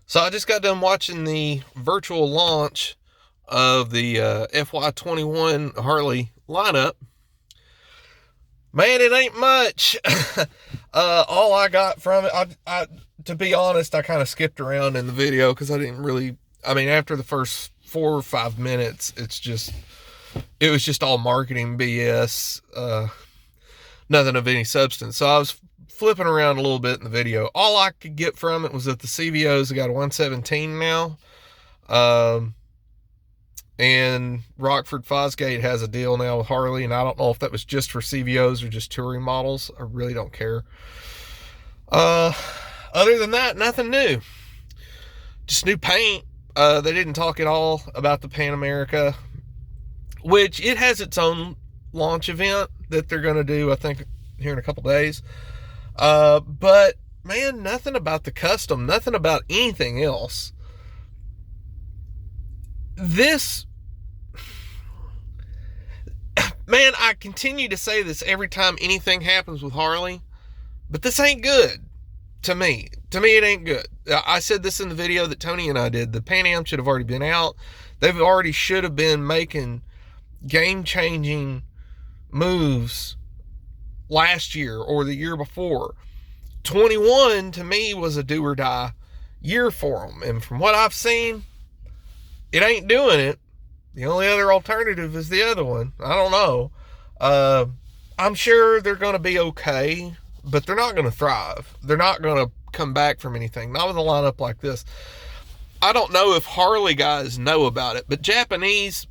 So I just got done watching the virtual launch of the FY21 Harley lineup. Man, it ain't much. All I got from it, to be honest, I kind of skipped around in the video because I didn't really. I mean, after the first 4 or 5 minutes, it was just all marketing BS. Nothing of any substance. So I was flipping around a little bit in the video. All I could get from it was that the CVOs got a 117 now. And Rockford Fosgate has a deal now with Harley, and I don't know if that was just for CVOs or just touring models. I really don't care. Other than that, nothing new. Just new paint. They didn't talk at all about the Pan America, which it has its own launch event that they're going to do, I think, here in a couple days. But man, nothing about the custom, nothing about anything else. This, man, I continue to say this every time anything happens with Harley, but this ain't good to me. To me, it ain't good. I said this in the video that Tony and I did. The Pan Am should have already been out. They've already should have been making game-changing moves last year or the year before. 21 to me was a do or die year for them, and from what I've seen, it ain't doing it. The only other alternative is the other one. I don't know. I'm sure they're going to be okay, but they're not going to thrive. They're not going to come back from anything, not with a lineup like this. I don't know if Harley guys know about it, but Japanese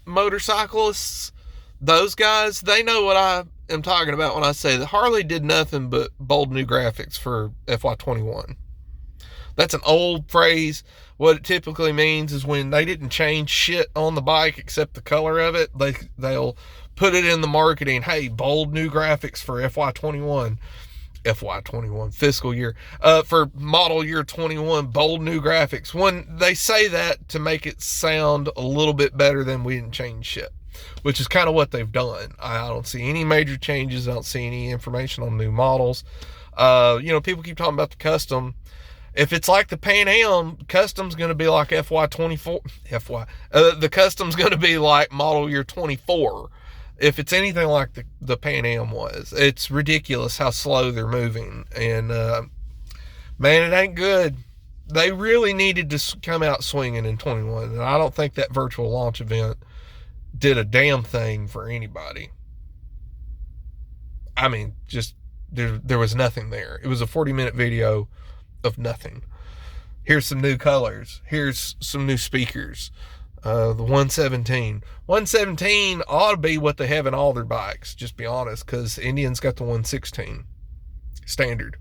motorcyclists, those guys, they know what I am talking about when I say that Harley did nothing but bold new graphics for FY21. That's an old phrase. What it typically means is when they didn't change shit on the bike except the color of it, they'll put it in the marketing. Hey, bold new graphics for FY21 fiscal year, for model year 21, bold new graphics. When they say that to make it sound a little bit better than we didn't change shit, which is kind of what they've done. I don't see any major changes. I don't see any information on new models. People keep talking about the custom. If it's like the Pan Am, custom's going to be like FY24. The custom's going to be like model year 24. If it's anything like the Pan Am was, it's ridiculous how slow they're moving. And, man, it ain't good. They really needed to come out swinging in 21. And I don't think that virtual launch event did a damn thing for anybody. I mean, just there was nothing there. It was a 40-minute video of nothing. Here's some new colors. Here's some new speakers. The 117 ought to be what they have in all their bikes, just be honest, because Indian's got the 116 standard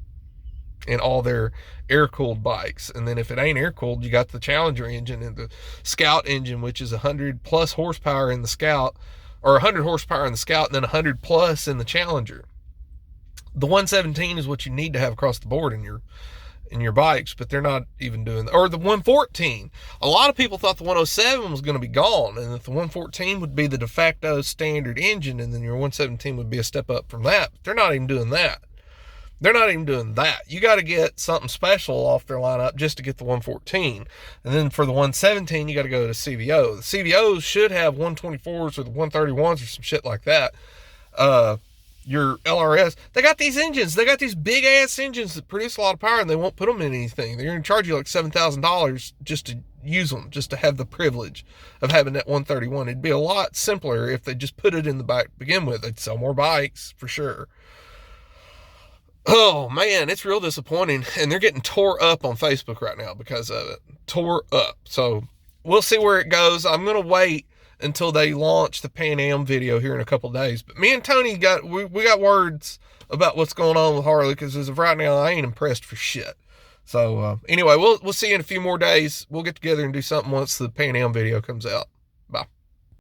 in all their air-cooled bikes. And then if it ain't air-cooled, you got the Challenger engine and the Scout engine, which is 100 plus horsepower in the Scout, or 100 horsepower in the Scout, and then 100 plus in the Challenger. The 117 is what you need to have across the board in your bikes, but they're not even doing that. Or the 114. A lot of people thought the 107 was going to be gone, and that the 114 would be the de facto standard engine, and then your 117 would be a step up from that. But they're not even doing that. You got to get something special off their lineup just to get the 114. And then for the 117, you got to go to CVO. The CVOs should have 124s or the 131s or some shit like that. Your LRS, they got these engines. They got these big ass engines that produce a lot of power, and they won't put them in anything. They're going to charge you like $7,000 just to use them, just to have the privilege of having that 131. It'd be a lot simpler if they just put it in the bike to begin with. They'd sell more bikes for sure. Oh man, it's real disappointing, and they're getting tore up on Facebook right now because of it. Tore up. So we'll see where it goes. I'm going to wait until they launch the Pan Am video here in a couple days. But me and Tony we got words about what's going on with Harley, because as of right now, I ain't impressed for shit. So anyway, we'll see you in a few more days. We'll get together and do something once the Pan Am video comes out.